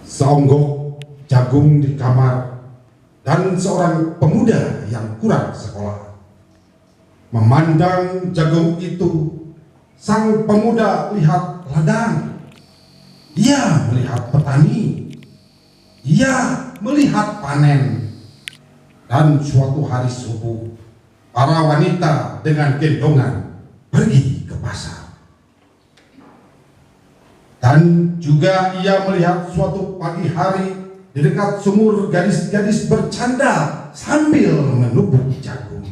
seonggok jagung di kamar, dan seorang pemuda yang kurang sekolah. Memandang jagung itu, sang pemuda lihat ladang, ia melihat petani, ia melihat panen. Dan suatu hari subuh, para wanita dengan gendongan pergi ke pasar. Dan juga ia melihat suatu pagi hari di dekat sumur gadis-gadis bercanda sambil menubuk jagung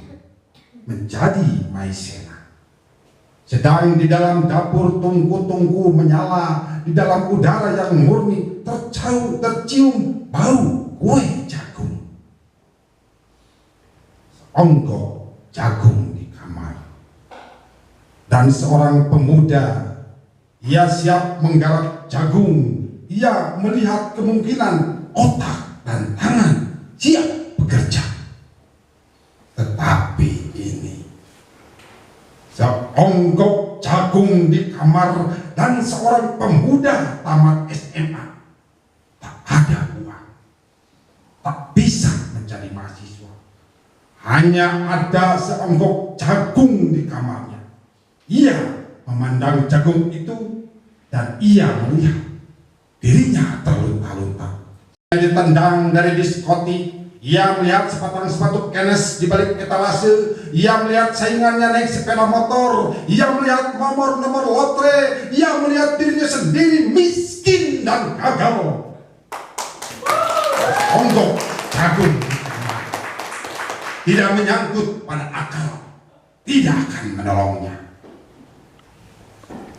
menjadi maizena. Sedang di dalam dapur tungku-tungku menyala, di dalam udara yang murni tercium bau kue jagung. Seonggok jagung di kamar, dan seorang pemuda, ia siap menggarap jagung. Ia melihat kemungkinan otak dan tangan siap bekerja. Tetapi ini seonggok jagung di kamar dan seorang pemuda tamat SMA, tak ada uang, tak bisa menjadi mahasiswa. Hanya ada seonggok jagung di kamarnya. Ia memandang jagung itu dan ia melihat dirinya terlunta-lunta. Ditendang dari diskotik, ia melihat sepasang sepatu Kenes di balik etalase, ia melihat saingannya naik sepeda motor, ia melihat nomor-nomor lotre, ia melihat dirinya sendiri miskin dan gagal. Seonggok jagung tidak menyangkut pada akal, tidak akan menolongnya.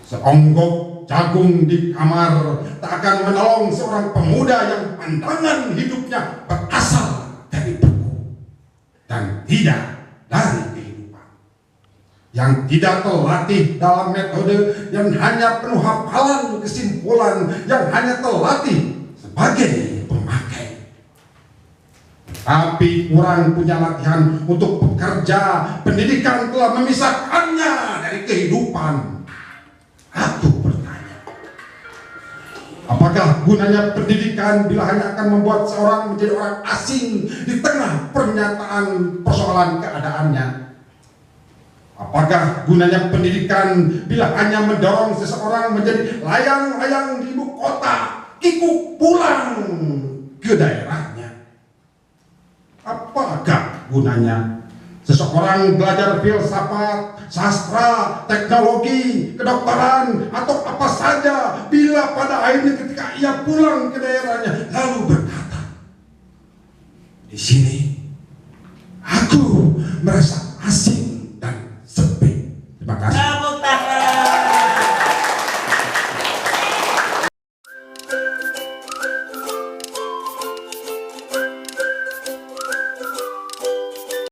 Seonggok jagung di kamar tak akan menolong seorang pemuda yang pandangan hidupnya berasal dari buku dan tidak dari kehidupan, yang tidak terlatih dalam metode yang hanya penuh hafalan kesimpulan, yang hanya terlatih sebagai pemakai. Tapi kurang punya latihan untuk bekerja. Pendidikan telah memisahkannya dari kehidupan. Aku bertanya, apakah gunanya pendidikan bila hanya akan membuat seorang menjadi orang asing di tengah pernyataan persoalan keadaannya? Apakah gunanya pendidikan bila hanya mendorong seseorang menjadi layang-layang di ibu kota, kikuk pulang ke daerahnya? Apakah gunanya seseorang belajar filsafat, sastra, teknologi, kedokteran, atau apa saja bila pada akhirnya ketika ia pulang ke daerahnya lalu berkata, di sini aku merasa asing